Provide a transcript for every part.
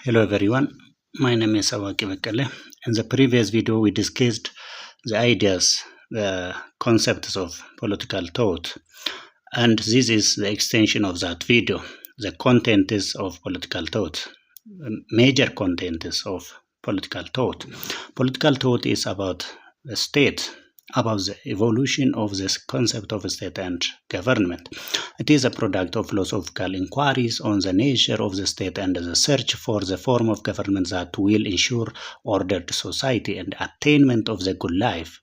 Hello everyone, my name is Awaki Mekele. In the previous video, we discussed the ideas, the concepts of political thought, and this is the extension of that video. The content is of political thought, major content is of political thought. Political thought is about the state, about the evolution of this concept of state and government. It is a product of philosophical inquiries on the nature of the state and the search for the form of government that will ensure ordered society and attainment of the good life.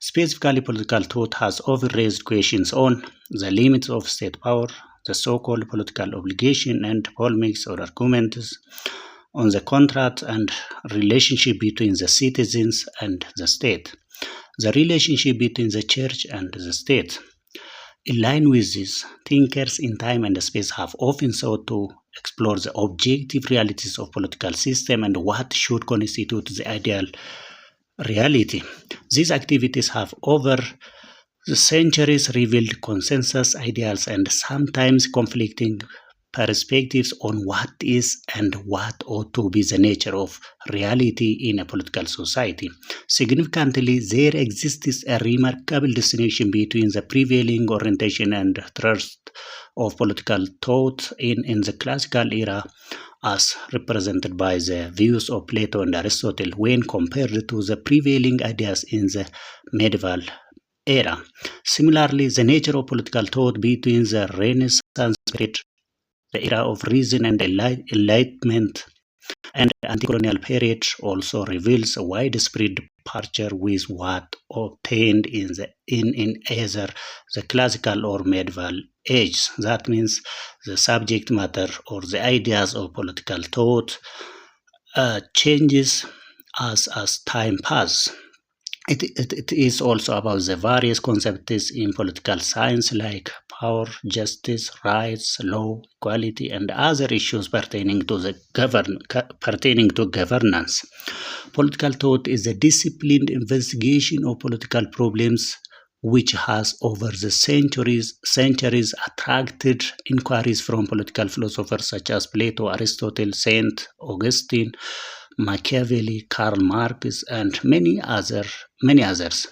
Specifically, political thought has often raised questions on the limits of state power, the so-called political obligation, and polemics or arguments on the contract and relationship between the citizens and the state. The relationship between the church and the state. In line with this, thinkers in time and space have often sought to explore the objective realities of political system and what should constitute the ideal reality. These activities have over the centuries revealed consensus ideals and sometimes conflicting perspectives on what is and what ought to be the nature of reality in a political society. Significantly, there exists a remarkable distinction between the prevailing orientation and thrust of political thought in the classical era as represented by the views of Plato and Aristotle when compared to the prevailing ideas in the medieval era. Similarly, the nature of political thought between the Renaissance period, the era of reason and enlightenment, and the anti-colonial period also reveals a widespread departure with what obtained in either the classical or medieval age. That means the subject matter or the ideas of political thought changes as time passes. It is also about the various concepts in political science like power, justice, rights, law, equality, and other issues pertaining to governance. Political thought is a disciplined investigation of political problems which has over the centuries attracted inquiries from political philosophers such as Plato, Aristotle, Saint Augustine, Machiavelli, Karl Marx, and many others.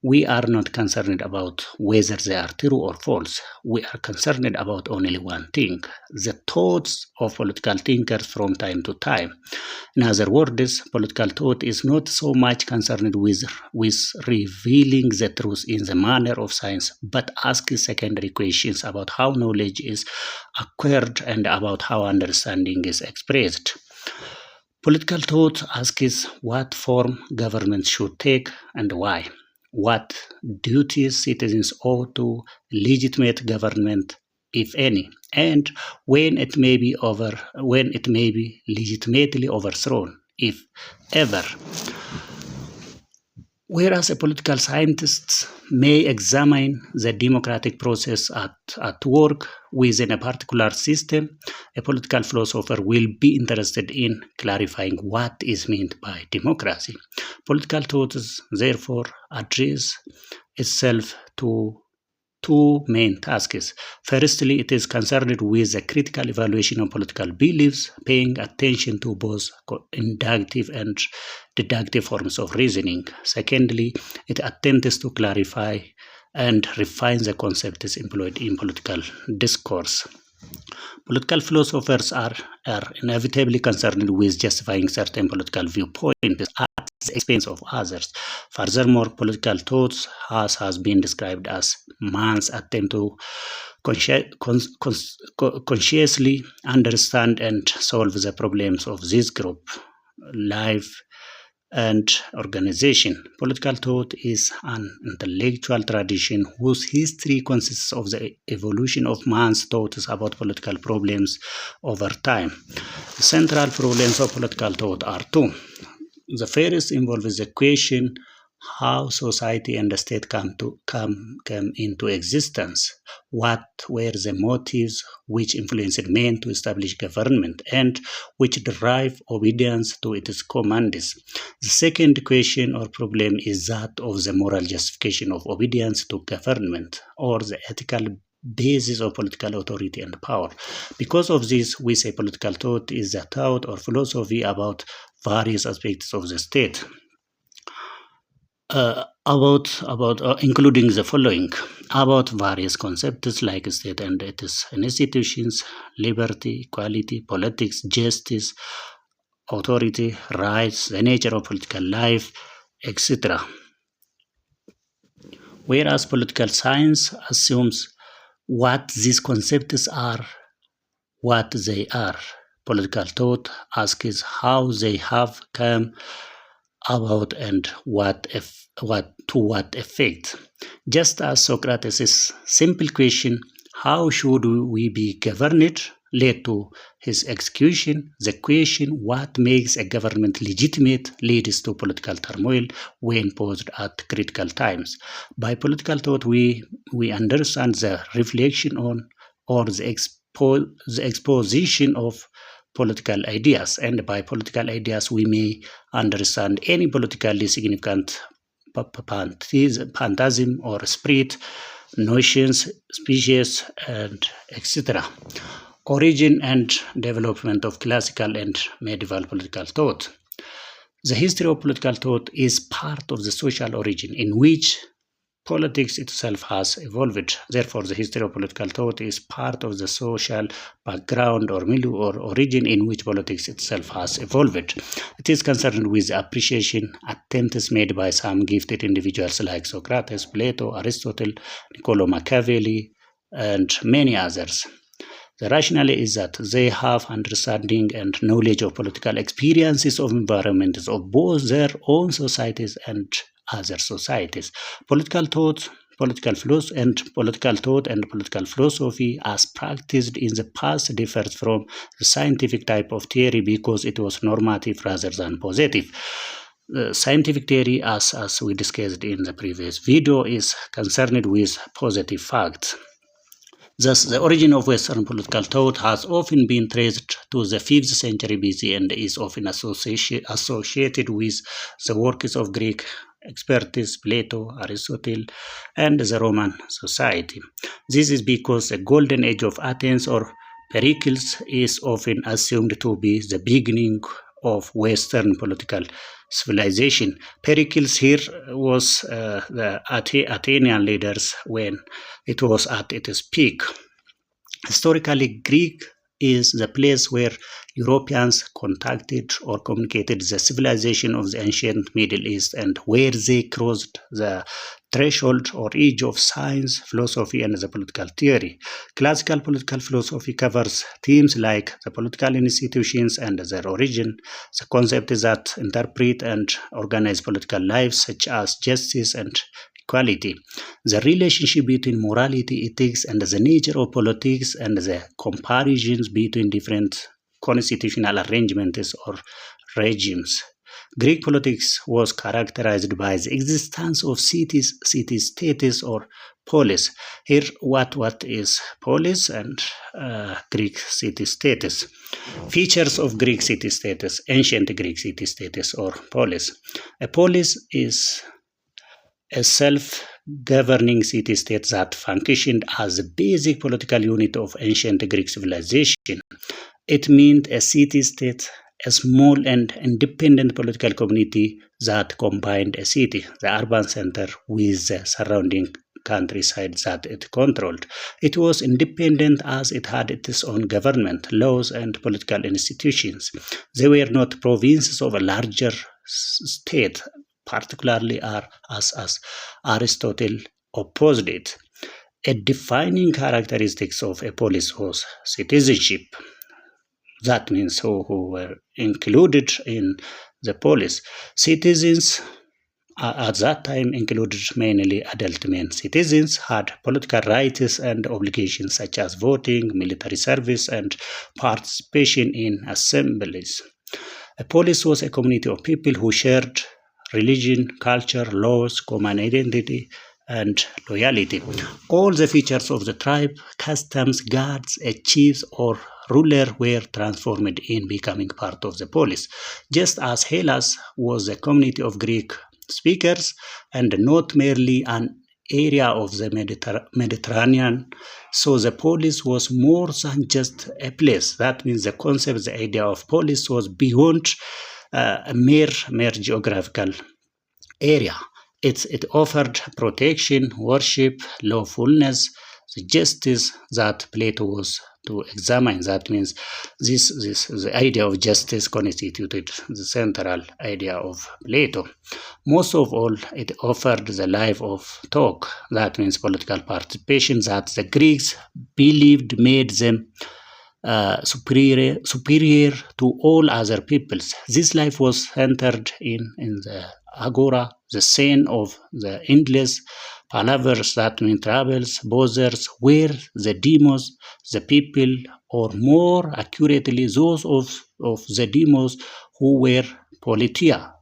We are not concerned about whether they are true or false. We are concerned about only one thing: the thoughts of political thinkers from time to time. In other words, political thought is not so much concerned with revealing the truth in the manner of science, but asks secondary questions about how knowledge is acquired and about how understanding is expressed. Political thought asks what form government should take and why, what duties citizens owe to legitimate government, if any, and when it may be legitimately overthrown, if ever. Whereas a political scientist may examine the democratic process at work within a particular system, a political philosopher will be interested in clarifying what is meant by democracy. Political thought, therefore, addresses itself to two main tasks. Firstly, it is concerned with the critical evaluation of political beliefs, paying attention to both inductive and deductive forms of reasoning. Secondly, it attempts to clarify and refine the concepts employed in political discourse. Political philosophers are inevitably concerned with justifying certain political viewpoints at the expense of others. Furthermore, political thought has been described as man's attempt to consciously understand and solve the problems of this group, life, and organization. Political thought is an intellectual tradition whose history consists of the evolution of man's thoughts about political problems over time. The central problems of political thought are two. The first involves the question how society and the state came into existence. What were the motives which influenced men to establish government and which drive obedience to its commands? The second question or problem is that of the moral justification of obedience to government or the ethical basis of political authority and power. Because of this, we say political thought is the thought or philosophy about various aspects of the state. Including the following: about various concepts like state and its institutions, liberty, equality, politics, justice, authority, rights, the nature of political life, etc. Whereas political science assumes what these concepts are, what they are. Political thought asks how they have come about and to what effect. Just as Socrates' simple question, how should we be governed, led to his execution, the question, what makes a government legitimate, leads to political turmoil when posed at critical times. By political thought, we understand the reflection on or the exposition of political ideas, and by political ideas we may understand any politically significant phantasm or spirit, notions, species, and etc. Origin and development of classical and medieval political thought. The history of political thought is part of the social origin in which politics itself has evolved. Therefore, the history of political thought is part of the social background or milieu or origin in which politics itself has evolved. It is concerned with the appreciation attempts made by some gifted individuals like Socrates, Plato, Aristotle, Niccolo Machiavelli, and many others. The rationale is that they have understanding and knowledge of political experiences of environments of both their own societies and other societies. Political thought and political philosophy as practiced in the past differs from the scientific type of theory because it was normative rather than positive. The scientific theory, as we discussed in the previous video, is concerned with positive facts. Thus, the origin of Western political thought has often been traced to the 5th century BC and is often associated with the works of Greek experts, Plato, Aristotle, and the Roman society. This is because the golden age of Athens or Pericles is often assumed to be the beginning of Western political civilization. Pericles here was the Athenian leaders when it was at its peak. Historically, Greek is the place where Europeans contacted or communicated the civilization of the ancient Middle East and where they crossed the threshold or edge of science, philosophy, and the political theory. Classical political philosophy covers themes like the political institutions and their origin, the concepts that interpret and organize political lives, such as justice and equality, the relationship between morality, ethics, and the nature of politics, and the comparisons between different constitutional arrangements or regimes. Greek politics was characterized by the existence of cities, city-states, or polis. Here, what is polis and Greek city-states? Features of Greek city-states, ancient Greek city-states, or polis. A polis is a self-governing city-state that functioned as a basic political unit of ancient Greek civilization. It meant a city-state, a small and independent political community that combined a city, the urban center, with the surrounding countryside that it controlled. It was independent as it had its own government, laws, and political institutions. They were not provinces of a larger state, particularly as Aristotle opposed it. A defining characteristic of a polis was citizenship. That means who were included in the polis. Citizens at that time included mainly adult men. Citizens had political rights and obligations such as voting, military service, and participation in assemblies. A polis was a community of people who shared religion, culture, laws, common identity, and loyalty. All the features of the tribe, customs, guards, a chief, or ruler were transformed in becoming part of the polis, just as Hellas was a community of Greek speakers and not merely an area of the Mediterranean. So the polis was more than just a place. That means the concept, the idea of polis was beyond a mere geographical area. It offered protection, worship, lawfulness, the justice that Plato was to examine. That means the idea of justice constituted the central idea of Plato. Most of all, it offered the life of talk. That means political participation that the Greeks believed made them superior to all other peoples. This life was centered in the agora, the scene of the endless palavers, that mean travels, bothers, where the demos, the people, or more accurately those of the demos who were politia.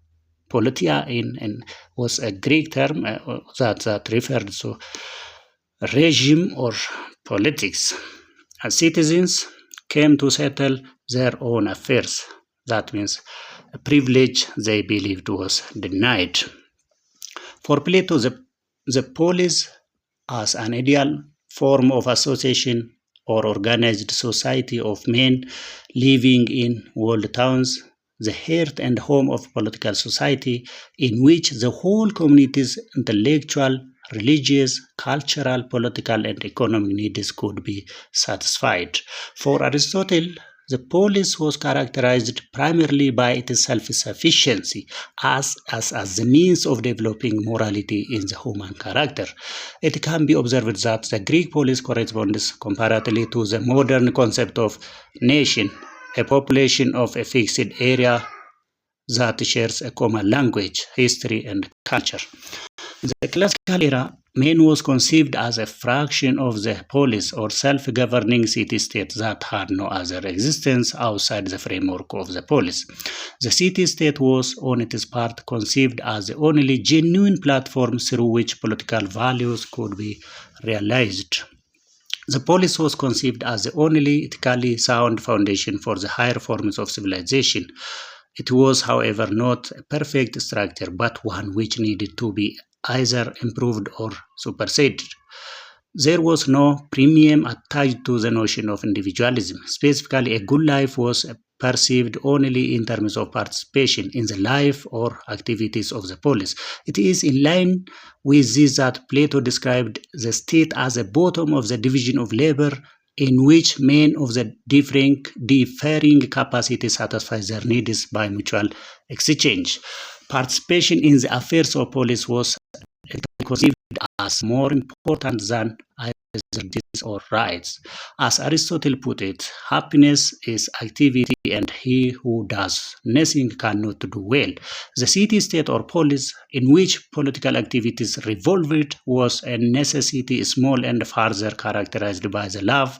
Politia was a Greek term that referred to regime or politics. As citizens came to settle their own affairs. That means a privilege they believed was denied. For Plato, the polis as an ideal form of association or organized society of men living in walled towns, the heart and home of political society in which the whole community's intellectual, religious, cultural, political, and economic needs could be satisfied. For Aristotle, the polis was characterized primarily by its self-sufficiency as the means of developing morality in the human character. It can be observed that the Greek polis corresponds comparatively to the modern concept of nation, a population of a fixed area that shares a common language, history, and culture. The classical era, man was conceived as a fraction of the polis or self-governing city-state that had no other existence outside the framework of the polis. The city-state was, on its part, conceived as the only genuine platform through which political values could be realized. The polis was conceived as the only ethically sound foundation for the higher forms of civilization. It was, however, not a perfect structure, but one which needed to be either improved or superseded. There was no premium attached to the notion of individualism. Specifically, a good life was perceived only in terms of participation in the life or activities of the polis. It is in line with this that Plato described the state as the bottom of the division of labor, in which men of the differing capacities satisfy their needs by mutual exchange. Participation in the affairs of polis was conceived as more important than either duties or rights. As Aristotle put it, happiness is activity, and he who does nothing cannot do well. The city-state or polis in which political activities revolved was a necessity, small and further characterized by the love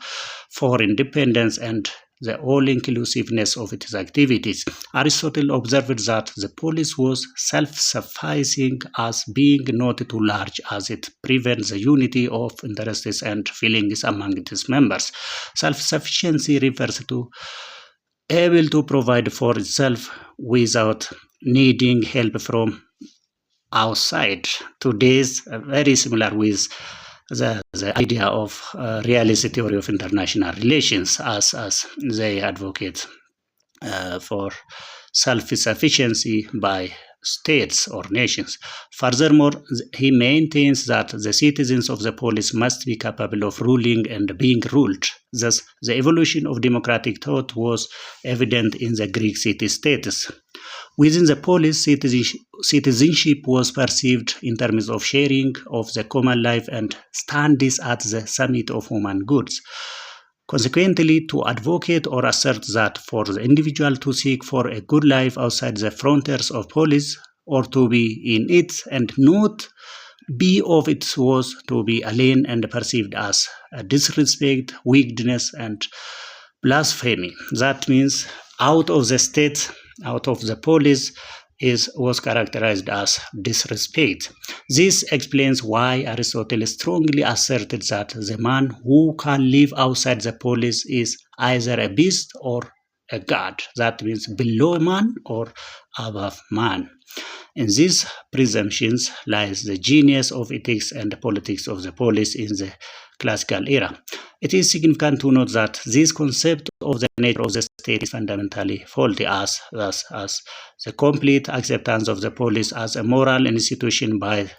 for independence and the all-inclusiveness of its activities. Aristotle observed that the polis was self-sufficing as being not too large, as it prevents the unity of interests and feelings among its members. Self-sufficiency refers to able to provide for itself without needing help from outside. Today is very similar with the idea of realist theory of international relations, as they advocate for self-sufficiency by states or nations. Furthermore, he maintains that the citizens of the polis must be capable of ruling and being ruled. Thus, the evolution of democratic thought was evident in the Greek city-states. Within the polis, citizenship was perceived in terms of sharing of the common life and stands at the summit of human goods. Consequently, to advocate or assert that for the individual to seek for a good life outside the frontiers of polis, or to be in it and not be of it, was to be alien and perceived as a disrespect, weakness, and blasphemy. That means out of the state, out of the polis, was characterized as disrespect. This explains why Aristotle strongly asserted that the man who can live outside the polis is either a beast or a god. That means below man or above man. In these presumptions lies the genius of ethics and politics of the polis in the classical era. It is significant to note that this concept of the nature of the state is fundamentally faulty, as the complete acceptance of the polis as a moral institution by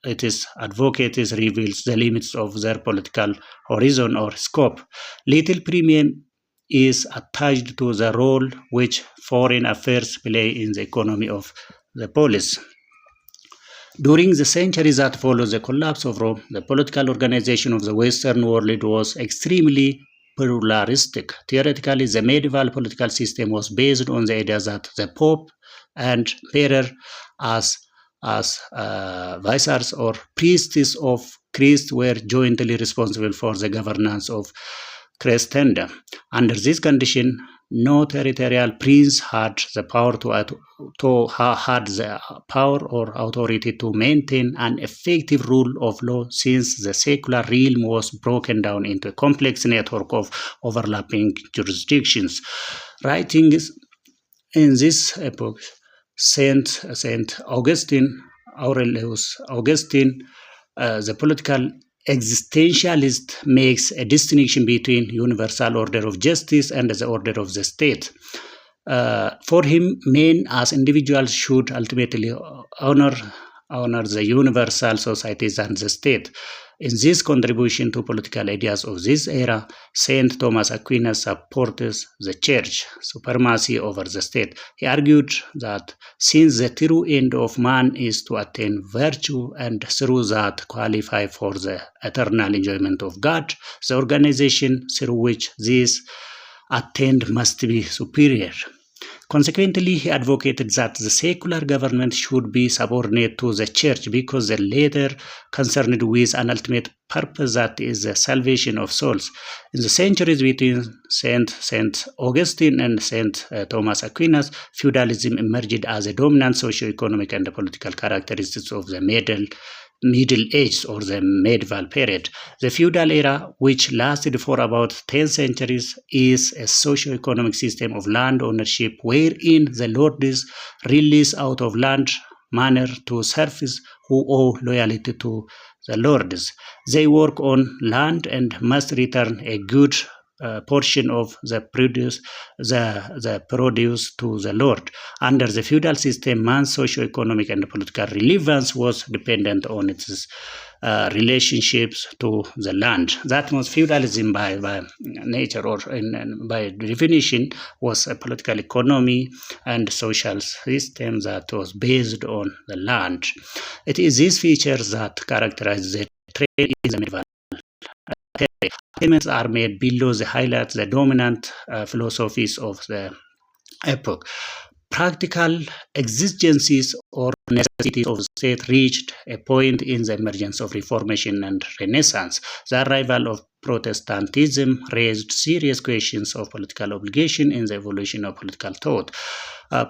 its advocates reveals the limits of their political horizon or scope. Little premium is attached to the role which foreign affairs play in the economy of the polis. During the centuries that followed the collapse of Rome, the political organization of the Western world was extremely pluralistic. Theoretically, the medieval political system was based on the idea that the Pope and Emperor as viceroys or priests of Christ were jointly responsible for the governance of Christendom. Under this condition, no territorial prince had the power or authority to maintain an effective rule of law, since the secular realm was broken down into a complex network of overlapping jurisdictions. Writing in this epoch, Saint Augustine, Aurelius Augustine, the political existentialist, makes a distinction between universal order of justice and the order of the state. For him, men as individuals should ultimately honor the universal societies and the state. In this contribution to political ideas of this era, Saint Thomas Aquinas supports the church supremacy over the state. He argued that since the true end of man is to attain virtue and through that qualify for the eternal enjoyment of God, the organization through which this attained must be superior. Consequently, he advocated that the secular government should be subordinate to the church, because the latter concerned with an ultimate purpose, that is the salvation of souls. In the centuries between Saint Augustine and Saint Thomas Aquinas, feudalism emerged as a dominant socio-economic and political characteristic of the Middle Age or the medieval period. The feudal era, which lasted for about 10 centuries, is a socio-economic system of land ownership wherein the lords release out of land manor to serfs who owe loyalty to the lords. They work on land and must return a good portion of the produce to the lord. Under the feudal system, man's socio-economic and political relevance was dependent on its relationships to the land. That was feudalism by nature, or by definition, was a political economy and social system that was based on the land. It is these features that characterize the trade in the medieval. Statements are made below the highlight the dominant philosophies of the epoch. Practical exigencies or necessities of the state reached a point in the emergence of Reformation and Renaissance. The arrival of Protestantism raised serious questions of political obligation in the evolution of political thought.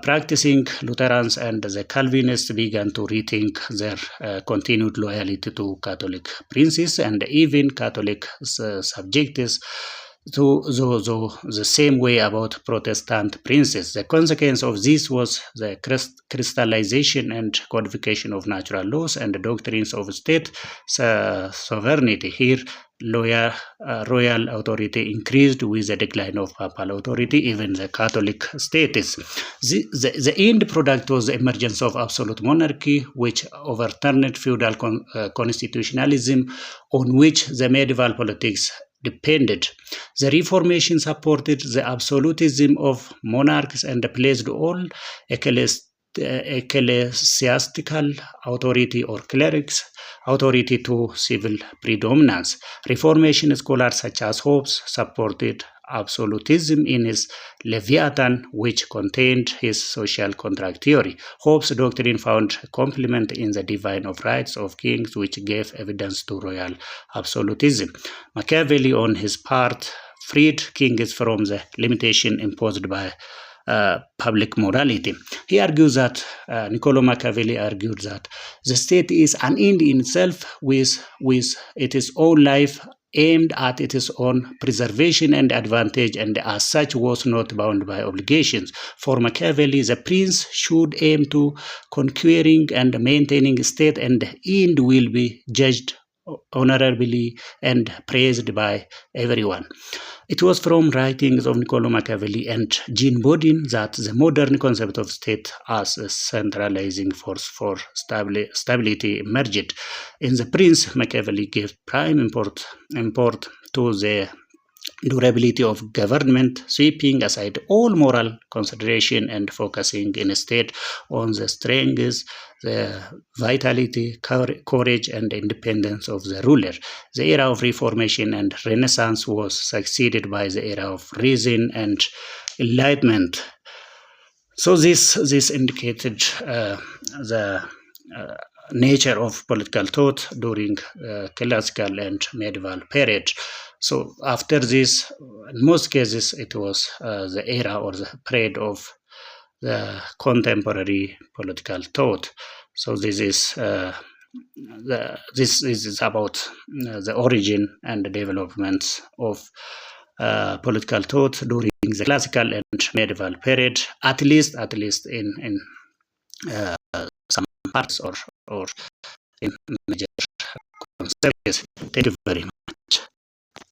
Practicing Lutherans and the Calvinists began to rethink their continued loyalty to Catholic princes and even Catholic subjects to the same way about Protestant princes. The consequence of this was the crystallization and codification of natural laws and the doctrines of state sovereignty. Here, royal authority increased with the decline of papal authority, even the Catholic states. The end product was the emergence of absolute monarchy, which overturned feudal constitutionalism on which the medieval politics depended. The Reformation supported the absolutism of monarchs and placed all ecclesiastical authority or clerics authority to civil predominance. Reformation scholars such as Hobbes supported absolutism in his Leviathan, which contained his social contract theory. Hobbes' doctrine found complement in the divine of rights of kings, which gave evidence to royal absolutism. Machiavelli, on his part, freed kings from the limitation imposed by public morality. He argues that Niccolo Machiavelli argued that the state is an end in itself with its own life aimed at its own preservation and advantage, and as such was not bound by obligations. For Machiavelli, the prince should aim to conquering and maintaining state, and the end will be judged honorably and praised by everyone. It was from writings of Niccolò Machiavelli and Jean Bodin that the modern concept of state as a centralizing force for stability emerged. In The Prince, Machiavelli gave prime import to the durability of government, sweeping aside all moral consideration and focusing instead on the strength, the vitality, courage, and independence of the ruler. The era of Reformation and Renaissance was succeeded by the era of reason and enlightenment. So this indicated the nature of political thought during classical and medieval period. So after this, in most cases, it was the era or the period of the contemporary political thought. So this is this is about the origin and the development of political thought during the classical and medieval period, at least in some parts or in major concepts. Thank you very much.